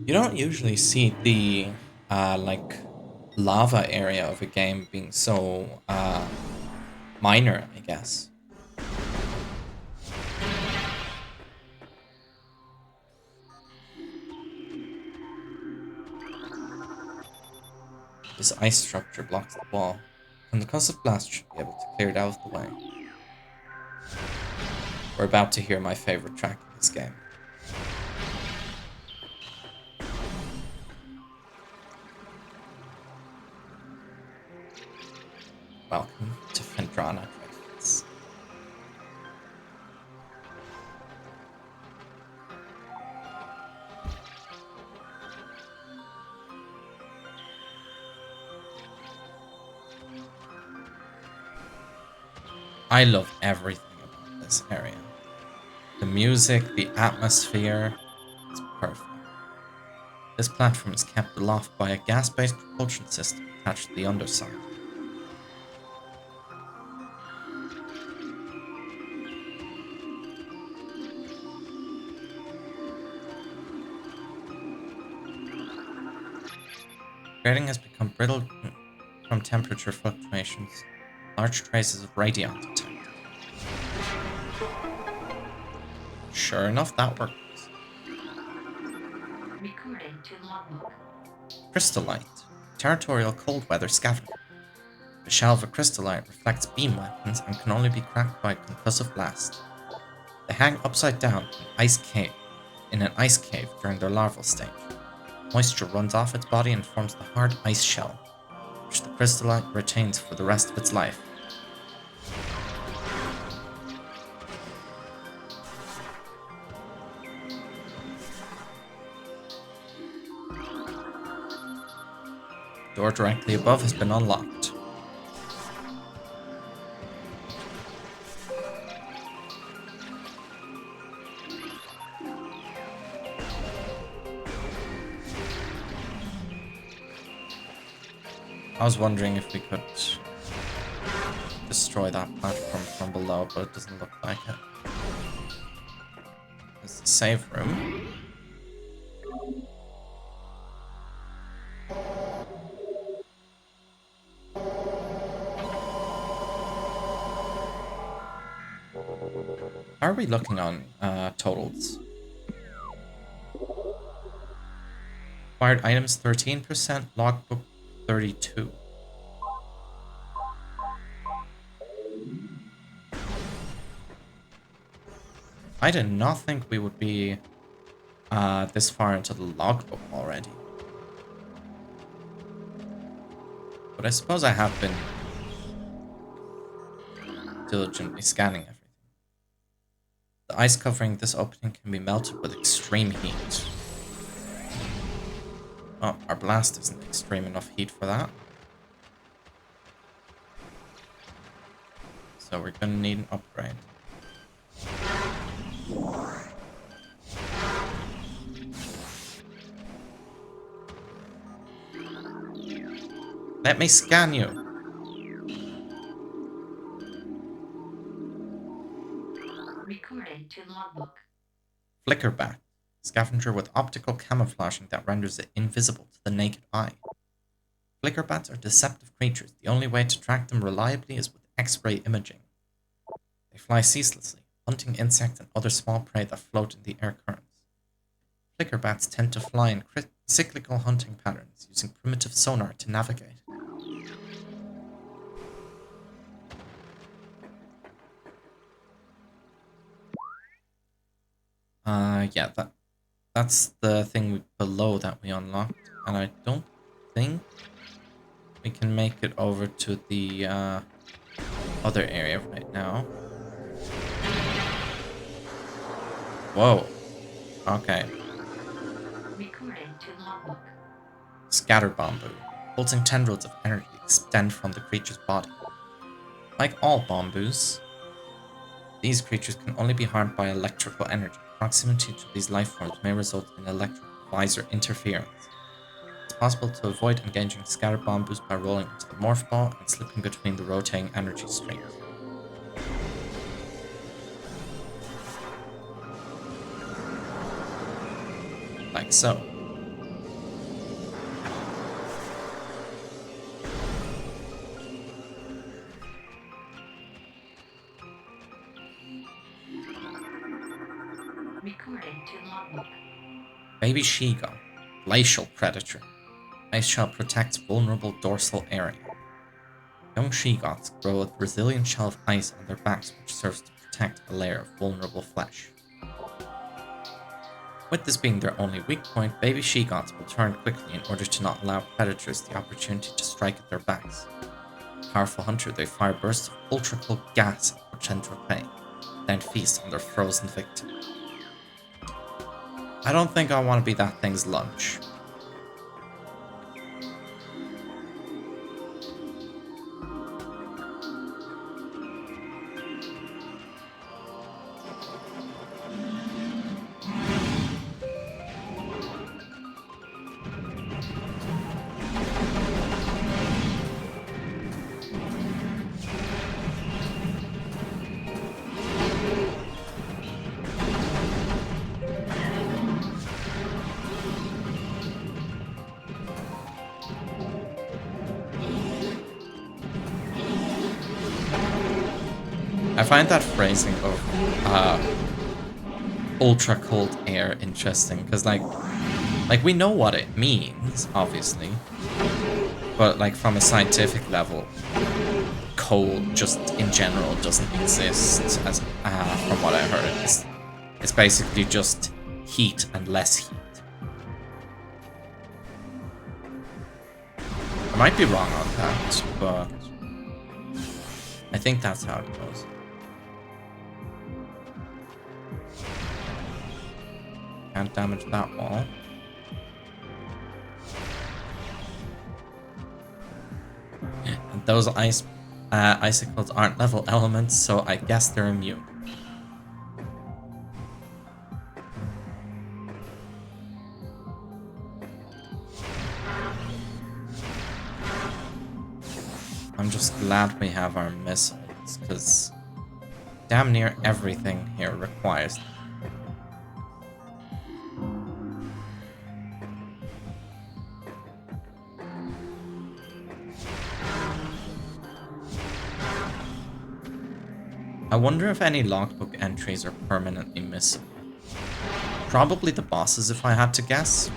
You don't usually see the like lava area of a game being so minor, I guess. This ice structure blocks the wall. Concussive blast should be able to clear it out of the way. We're about to hear my favorite track in this game. Welcome to Fendrana Credits. I love everything about this area. The music, the atmosphere, it's perfect. This platform is kept aloft by a gas-based propulsion system attached to the underside. Grading has become brittle from temperature fluctuations. Large traces of radion detected. Sure enough, that works. Recording to logbook. Crystallite. Territorial cold weather scavenger. The shell of a crystallite reflects beam weapons and can only be cracked by concussive blast. They hang upside down in an ice cave during their larval stage. Moisture runs off its body and forms the hard ice shell, which the crystallite retains for the rest of its life. The door directly above has been unlocked. I was wondering if we could destroy that platform from below, but it doesn't look like it. There's the save room. How are we looking on totals? Acquired items 13%, logbook 32. I did not think we would be this far into the logbook already. But I suppose I have been diligently scanning everything. The ice covering this opening can be melted with extreme heat. Oh, our blast isn't extreme enough heat for that. So we're gonna need an upgrade. Let me scan you. Recording to logbook. Flickerbat. Scavenger with optical camouflaging that renders it invisible to the naked eye. Flickerbats are deceptive creatures. The only way to track them reliably is with X-ray imaging. They fly ceaselessly, hunting insects and other small prey that float in the air currents. Flickerbats tend to fly in cyclical hunting patterns, using primitive sonar to navigate. Yeah, that's the thing below that we unlocked, and I don't think we can make it over to the other area right now. Whoa. Okay. Recording to logbook. Scatter bamboo. Pulsing tendrils of energy extend from the creature's body. Like all bamboos, these creatures can only be harmed by electrical energy. Proximity to these life forms may result in electrical visor interference. It's possible to avoid engaging scatter bamboos by rolling into the morph ball and slipping between the rotating energy streams. Like so. Recording to logbook. Baby she-goth, glacial predator. Ice shell protects vulnerable dorsal area. Young she-goths grow a resilient shell of ice on their backs which serves to protect a layer of vulnerable flesh. With this being their only weak point, baby she-goths will turn quickly in order to not allow predators the opportunity to strike at their backs. Powerful hunter, they fire bursts of ultra-cold gas at potential prey, then feast on their frozen victim. I don't think I want to be that thing's lunch. I find that phrasing of ultra cold air interesting because like we know what it means, obviously, but like from a scientific level, cold just in general doesn't exist. As from what I heard, it's basically just heat and less heat. I might be wrong on that, but I think that's how it goes. Can't damage that wall. And those icicles aren't level elements, so I guess they're immune. I'm just glad we have our missiles, because damn near everything here requires them. I wonder if any logbook entries are permanently missable. Probably the bosses if I had to guess.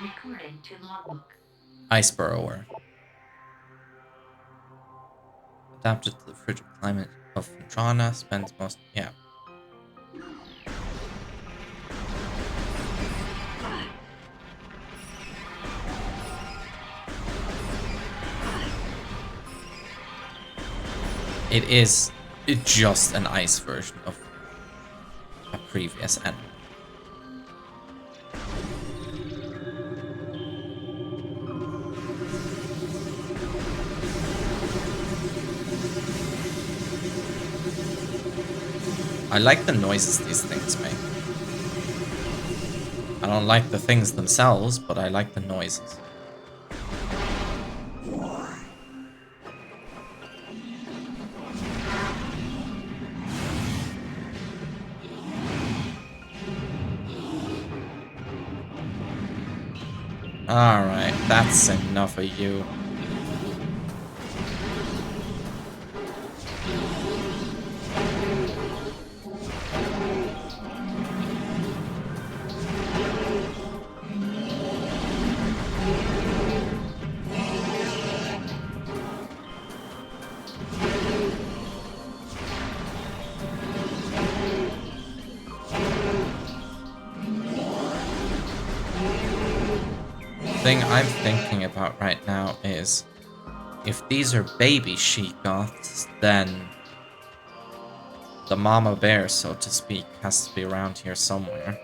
Recording to logbook. Ice Burrower. Adapted to the frigid climate of Ventrana, spends most... yeah. It is just an ice version of a previous enemy. I like the noises these things make. I don't like the things themselves, but I like the noises. Alright, that's enough of you. The thing I'm thinking about right now is if these are baby she-goths, then the mama bear, so to speak, has to be around here somewhere.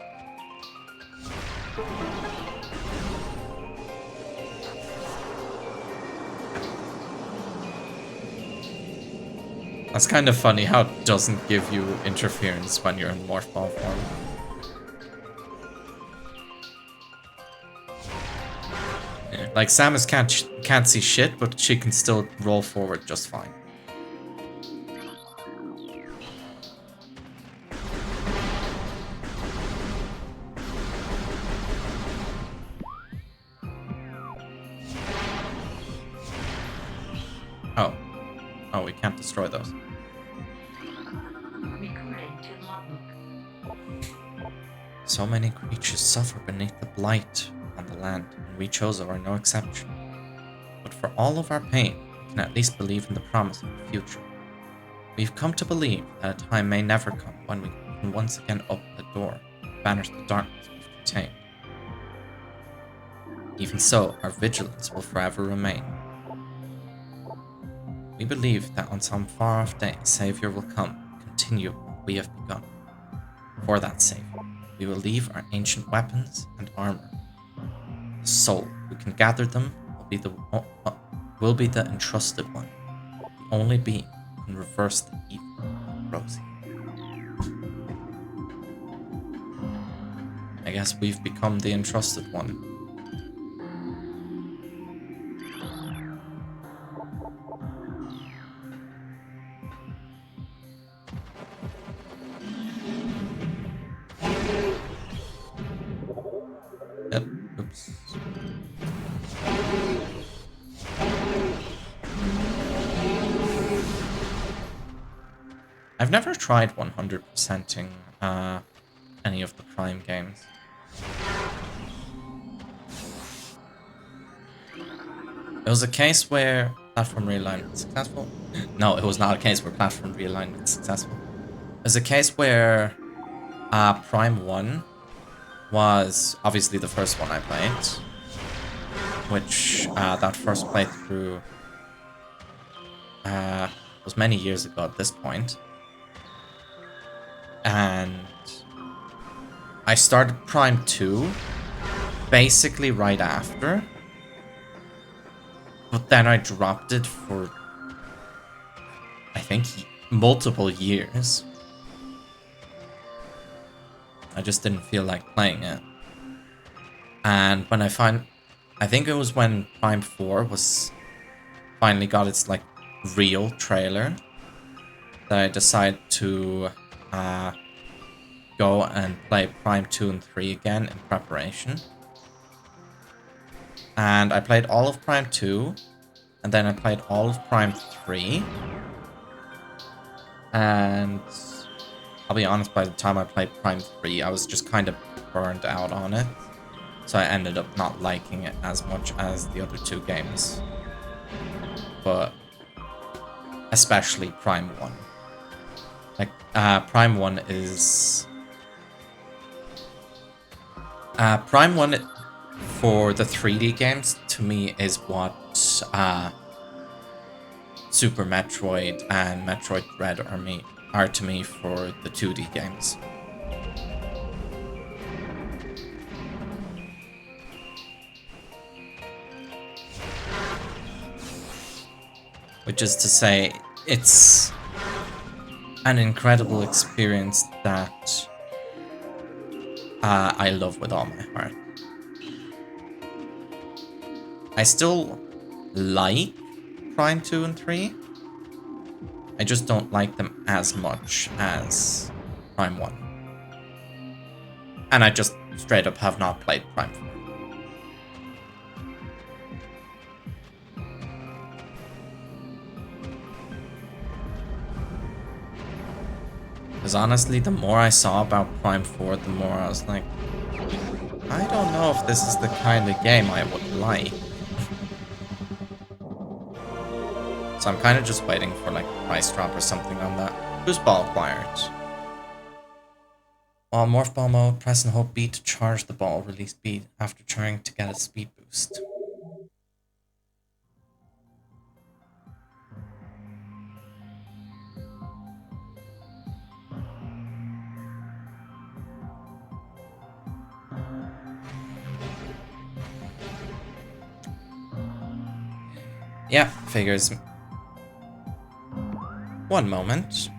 That's kind of funny how it doesn't give you interference when you're in morph ball form. Like, Samus can't see shit, but she can still roll forward just fine. Oh, we can't destroy those. Recording to logbook. So many creatures suffer beneath the blight on the land, and we Chozo are no exception. But for all of our pain, we can at least believe in the promise of the future. We've come to believe that a time may never come when we can once again open the door and banish the darkness we've contained. Even so, our vigilance will forever remain. We believe that on some far-off day, a savior will come and continue what we have begun. For that savior, we will leave our ancient weapons and armor. The soul who can gather them will be the entrusted one, the only being who can reverse the evil of Rosie. I guess we've become the entrusted one. Yep. Oops. I've never tried 100%ing any of the Prime games. It was a case where platform realignment was successful. No, it was not a case where platform realignment was successful. It was a case where Prime 1 was obviously the first one I played, which that first playthrough was many years ago at this point. And I started Prime 2 basically right after. But then I dropped it for, I think, multiple years. I just didn't feel like playing it. And when I think it was when Prime 4 was finally got its like real trailer that I decided to go and play Prime 2 and 3 again in preparation. And I played all of Prime 2, and then I played all of Prime 3. And I'll be honest, by the time I played Prime 3, I was just kind of burned out on it. So I ended up not liking it as much as the other two games. But especially Prime 1. Like, Prime 1 is... Prime 1 for the 3D games, to me, is what Super Metroid and Metroid Dread are to me for the 2D games. Which is to say, it's an incredible experience that I love with all my heart. I still like Prime 2 and 3. I just don't like them as much as Prime 1. And I just straight up have not played Prime 4. Because honestly, the more I saw about Prime 4, the more I was like, I don't know if this is the kind of game I would like. So I'm kind of just waiting for like a price drop or something on that. Boost ball acquired. While morph ball mode, press and hold B to charge the ball, release B after trying to get a speed boost. Yeah, figures. One moment.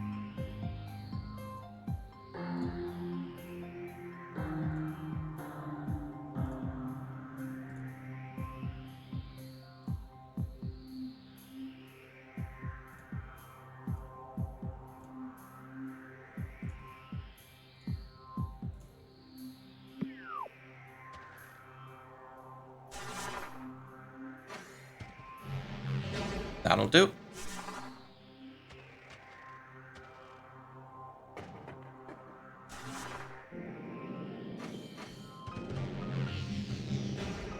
That'll do.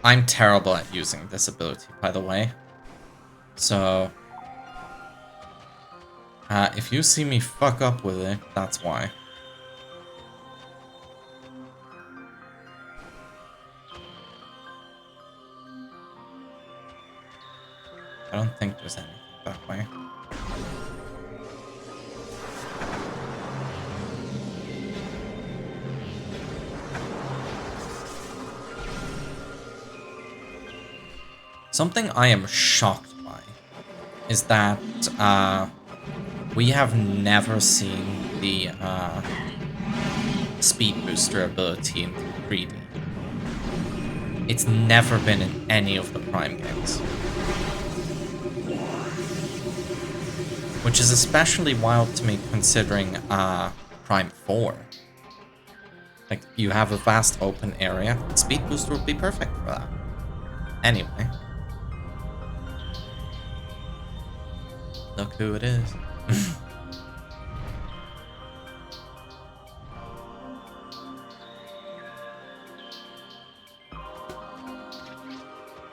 I'm terrible at using this ability, by the way. So, if you see me fuck up with it, that's why. I don't think there's anything that way. Something I am shocked by is that we have never seen the speed booster ability in 3D. It's never been in any of the Prime games. Which is especially wild to me considering Prime 4. Like, you have a vast open area. Speed booster would be perfect for that. Anyway. Look who it is.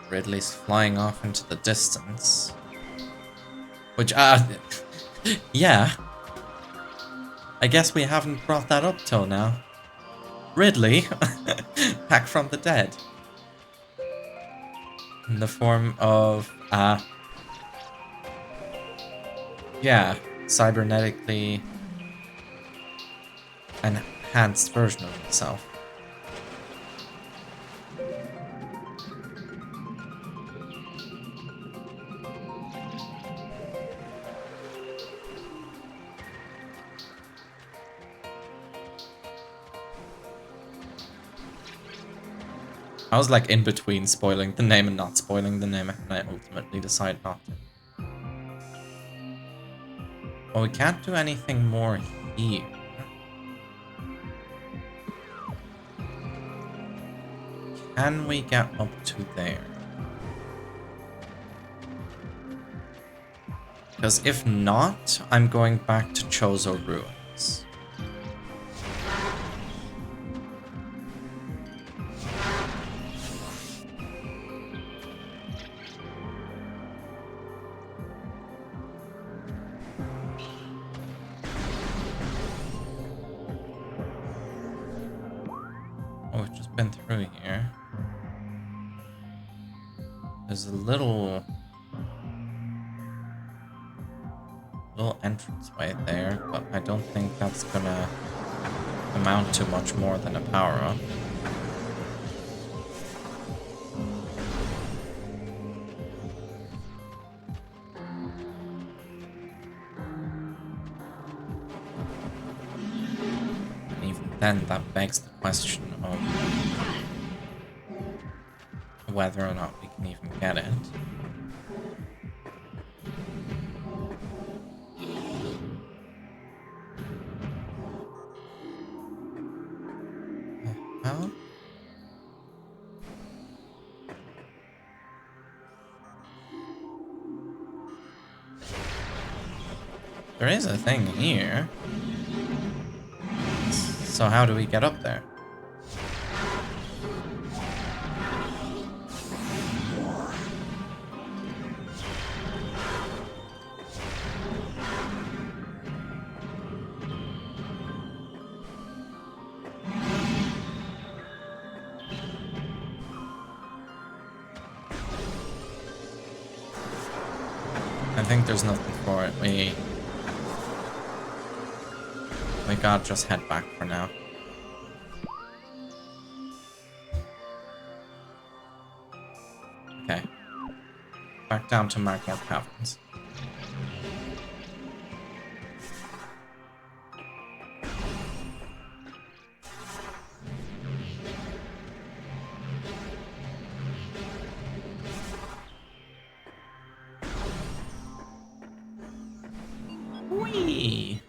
Ridley's flying off into the distance. Which, yeah. I guess we haven't brought that up till now. Ridley, back from the dead. In the form of, yeah, cybernetically enhanced version of himself. I was like in between spoiling the name and not spoiling the name, and I ultimately decided not to. Well, we can't do anything more here. Can we get up to there? Because if not, I'm going back to Chozo Ruins. Oh, we've just been through here. There's a little entranceway there, but I don't think that's gonna amount to much more than a power-up. And even then, that begs the question of whether or not we can even get it. Well, there is a thing here. So how do we get up there? I think there's nothing for it. We gotta just head back for now. Okay. Back down to Magmore Caverns. Whee!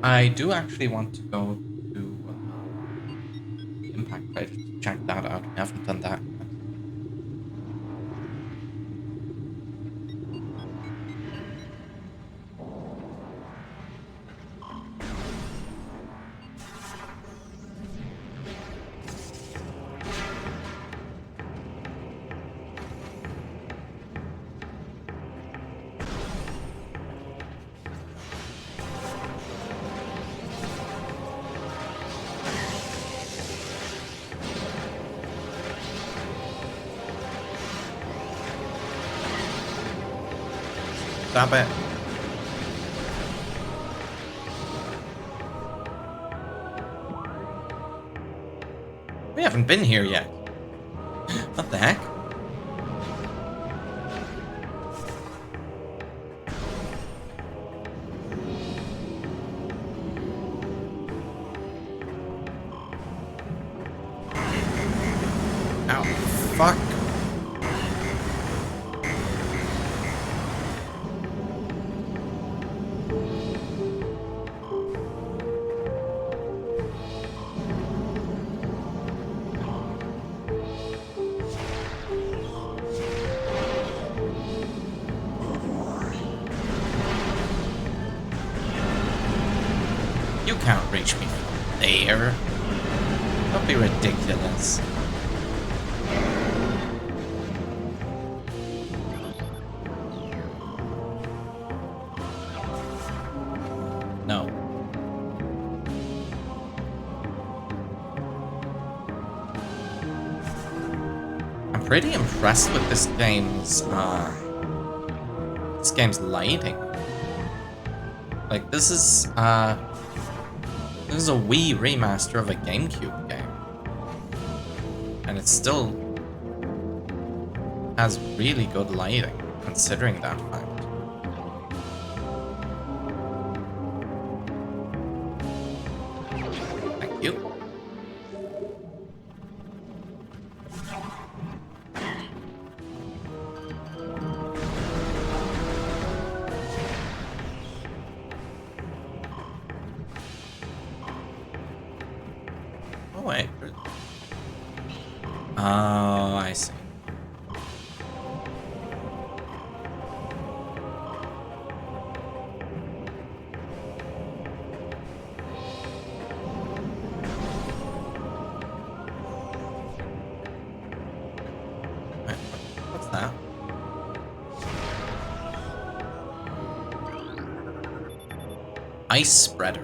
I do actually want to go to the Impact Crater to check that out. I haven't done that yet. Stop it. We haven't been here yet. What the heck? Ow. Fuck. You can't reach me from there. Don't be ridiculous. No. I'm pretty impressed with this game's lighting. Like this is a Wii remaster of a GameCube game. And it still has really good lighting, considering that fact. Thank you. Oh wait. Oh, I see. Wait, what's that? Ice spreader.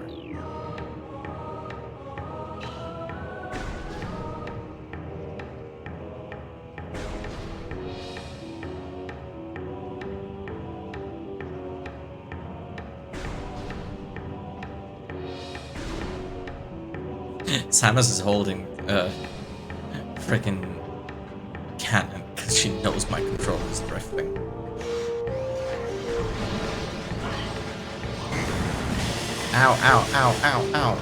Samus is holding a freaking cannon because she knows my controller's drifting. Ow, ow, ow, ow, ow.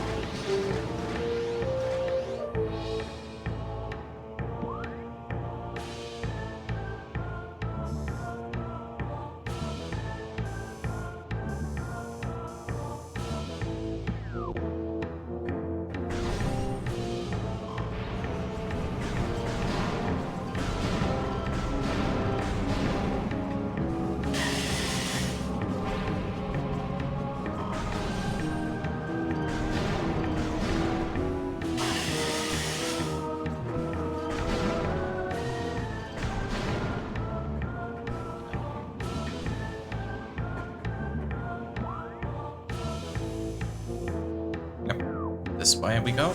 This way we go.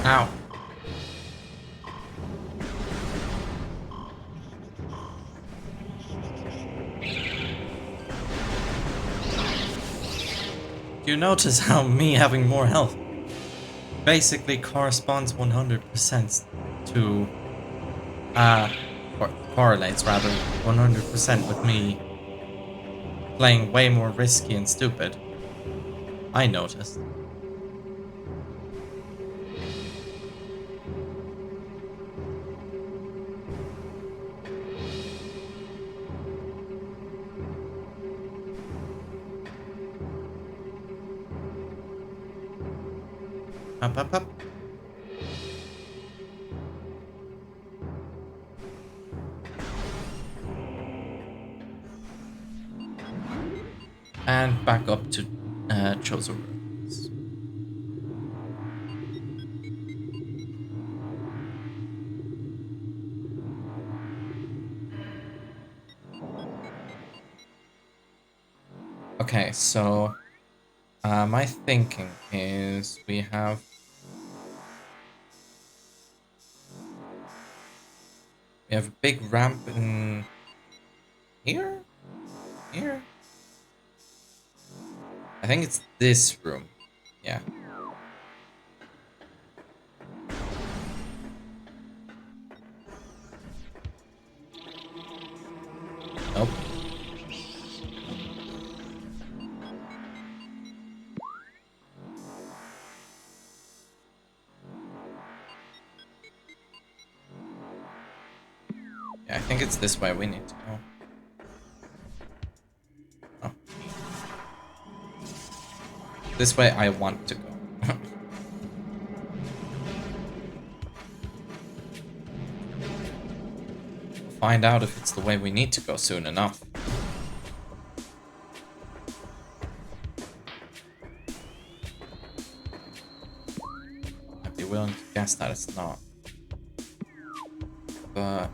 Ow. Do you notice how me having more health basically corresponds 100% to, uh, correlates rather 100% with me playing way more risky and stupid. I noticed. Up, up, up. And back up to Chozo ruins. Okay, so my thinking is we have a big ramp in here? Here? I think it's this room. Yeah. Nope. Yeah, I think it's this way we need to go. Oh. This way I want to go. Find out if it's the way we need to go soon enough. I'd be willing to guess that it's not. But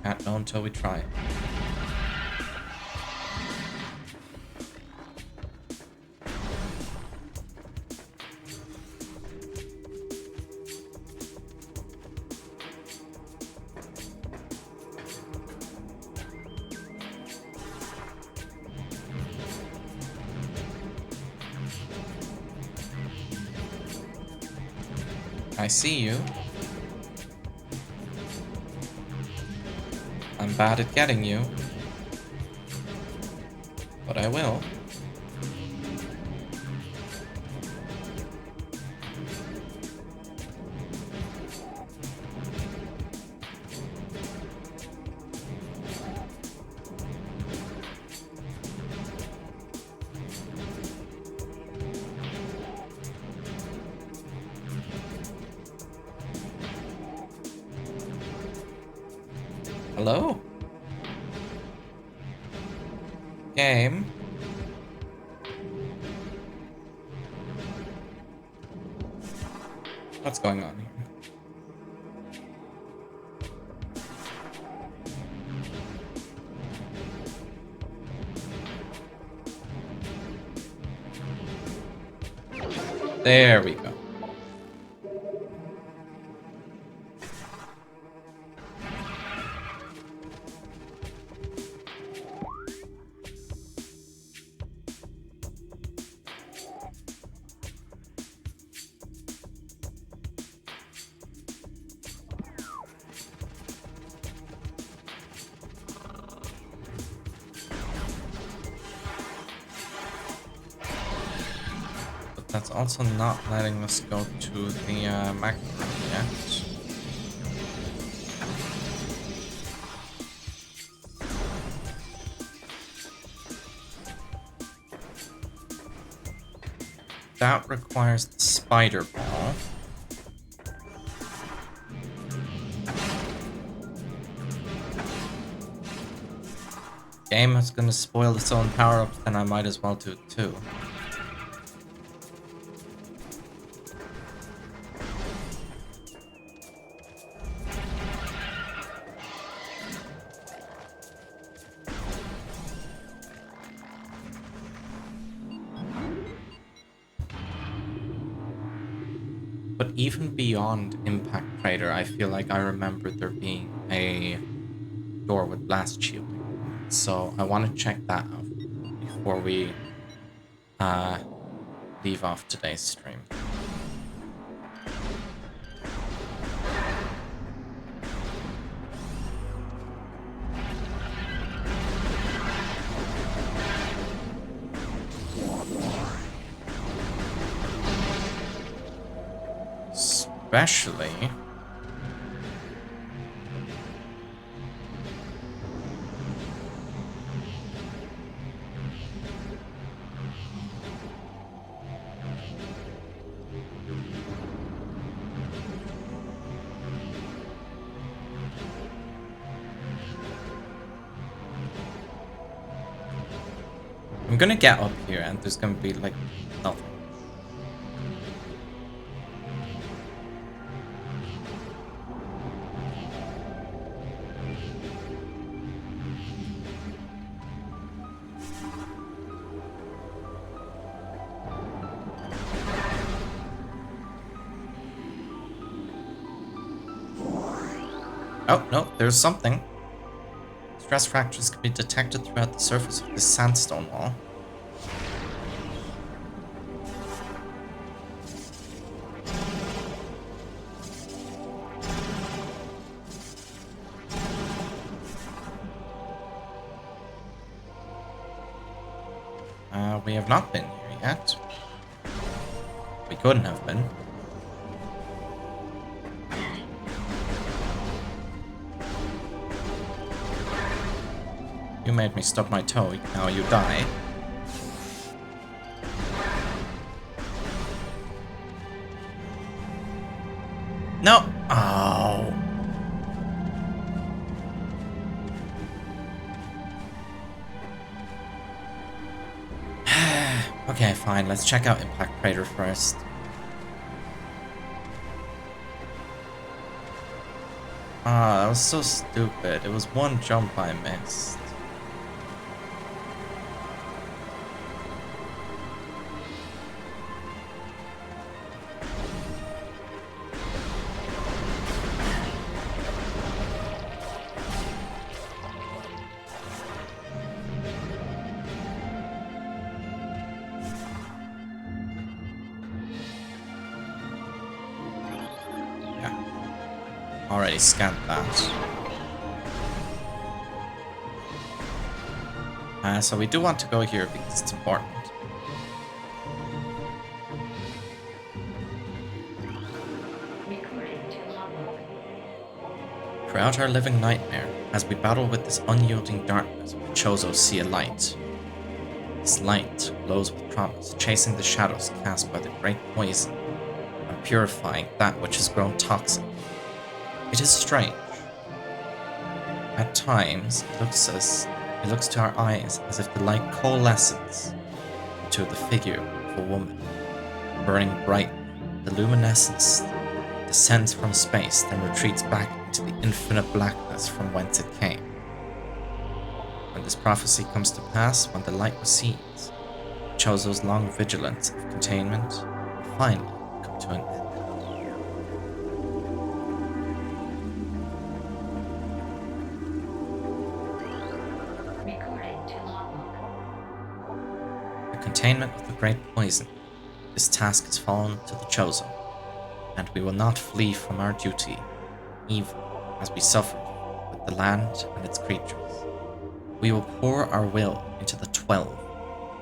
can't know until we try. I see you. I'm bad at getting you. But I will. Hello? Game? What's going on here? There we go. But that's also not letting us go to the macro yet. That requires the spider ball. Game is gonna spoil its own power-ups, then I might as well do it too. But even beyond Impact Crater, I feel like I remember there being a door with blast shielding. So I want to check that out before we uh, leave off today's stream. Especially... I'm gonna get up here and there's gonna be like nothing. Oh, no, there's something. Stress fractures can be detected throughout the surface of this sandstone wall. We have not been here yet. We couldn't have been. You made me stub my toe, now you die. No! Oh! Okay, fine, let's check out Impact Crater first. Ah, that was so stupid. It was one jump I missed. Already scanned that. So we do want to go here because it's important. Recording to logbook. Throughout our living nightmare, as we battle with this unyielding darkness, we Chozo see a light. This light glows with promise, chasing the shadows cast by the great poison and purifying that which has grown toxic. It is strange. At times, it looks to our eyes as if the light coalesces into the figure of a woman, burning brightly. The luminescence descends from space, then retreats back into the infinite blackness from whence it came. When this prophecy comes to pass, when the light recedes, Chozo's long vigilance of containment will finally come to an end. Recording to logbook. The containment of the great poison. This task has fallen to the Chozo, and we will not flee from our duty, even as we suffer with the land and its creatures. We will pour our will into the 12,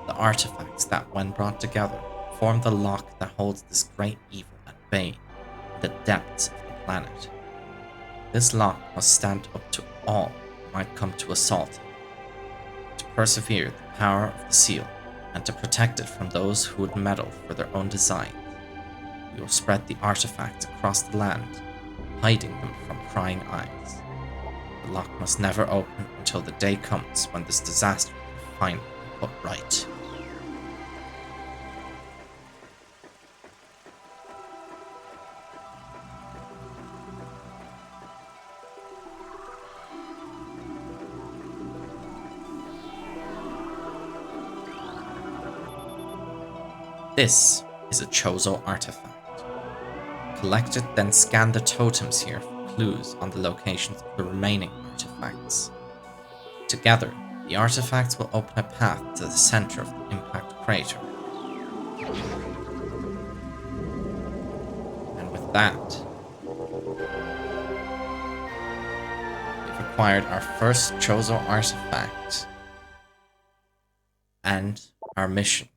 the artifacts that, when brought together, form the lock that holds this great evil at bay in the depths of the planet. This lock must stand up to all who might come to assault it, to persevere the power of the seal, and to protect it from those who would meddle for their own designs. We will spread the artifacts across the land, hiding them from prying eyes. The lock must never open until the day comes when this disaster will finally be put right. This is a Chozo artifact. Collect it, then scan the totems here for clues on the locations of the remaining artifacts. Together, the artifacts will open a path to the center of the impact crater. And with that, we've acquired our first Chozo artifact and our mission.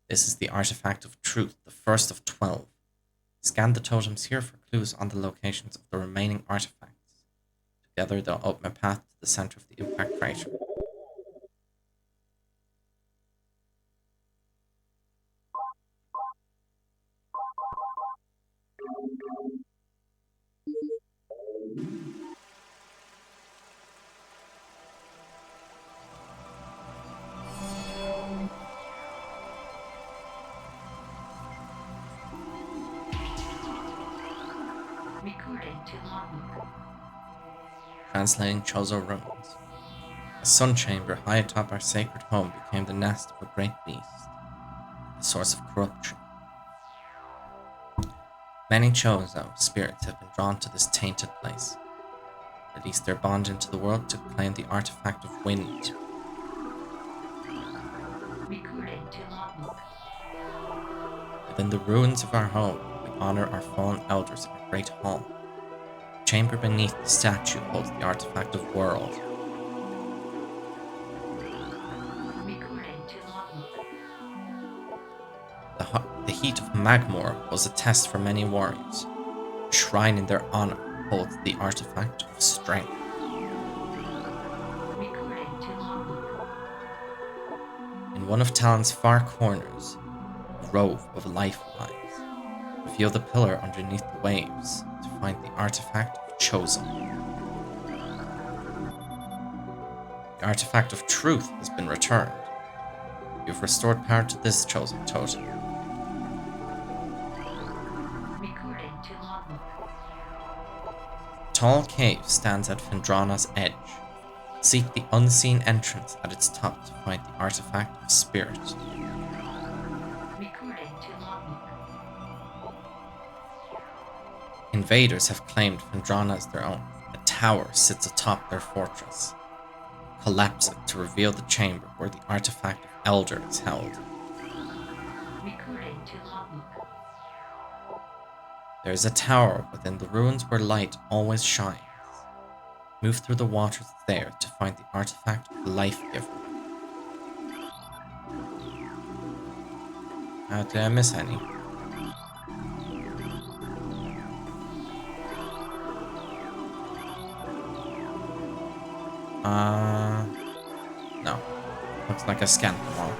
This is the Artifact of Truth, the first of 12. Scan the totems here for clues on the locations of the remaining artifacts. Together, they'll open a path to the center of the impact crater. Recording to logbook. Translating Chozo runes. A sun chamber high atop our sacred home became the nest of a great beast, a source of corruption. Many Chozo spirits have been drawn to this tainted place. Release their bond into the world to claim the artifact of wind. Recording to logbook. Within the ruins of our home, we honor our fallen elders in a great hall. The chamber beneath the statue holds the artifact of world. Recording to logbook. The heat of Magmor was a test for many warriors. A shrine in their honor holds the artifact of strength. Recording to logbook. In one of Talon's far corners, a grove of life lies. Reveal the pillar underneath the waves to find the artifact of Chozo. The artifact of truth has been returned. You've restored power to this chosen totem. Recording to logbook. A tall cave stands at Fendrana's edge. Seek the unseen entrance at its top to find the artifact of spirit. Recording to logbook. Invaders have claimed Fendrana as their own. A tower sits atop their fortress. Collapse it to reveal the chamber where the artifact of Elder is held. Recording to logbook. There is a tower within the ruins where light always shines. Move through the waters there to find the artifact of Life Giver. Did I miss any? No. Looks like I scanned them all.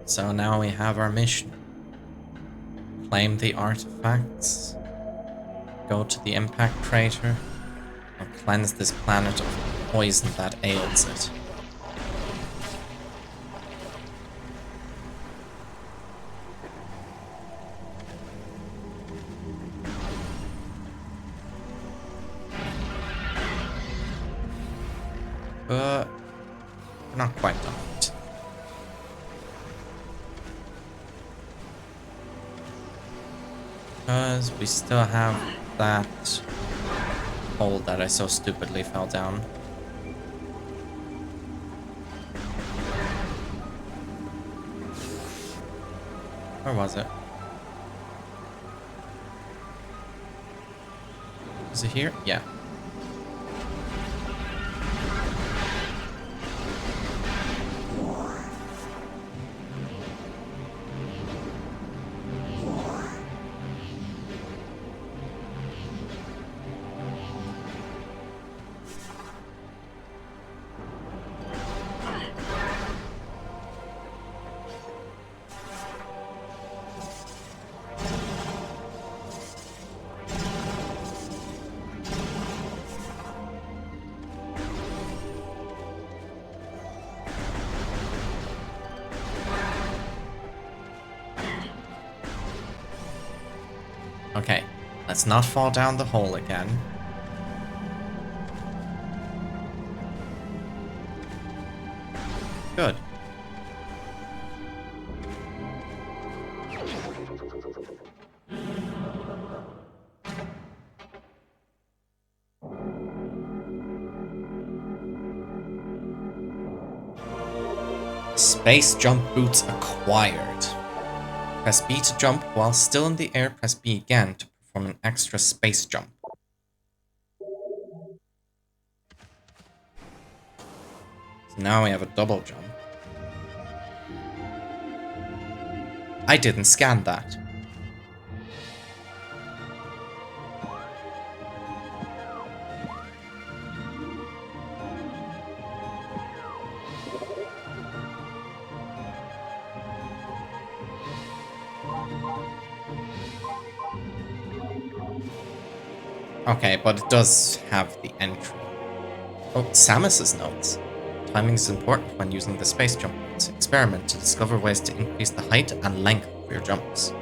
So now we have our mission. Claim the artifacts, go to the impact crater, and cleanse this planet of the poison that ails it. But we're not quite done yet. Because we still have that hole that I so stupidly fell down. Where was it? Is it here? Yeah. Okay, let's not fall down the hole again. Good. Space jump boots acquired. Press B to jump. While still in the air, press B again to perform an extra space jump. So now we have a double jump. I didn't scan that. Okay, but it does have the entry. Oh, Samus's notes. Timing is important when using the space jump boots. Experiment to discover ways to increase the height and length of your jumps.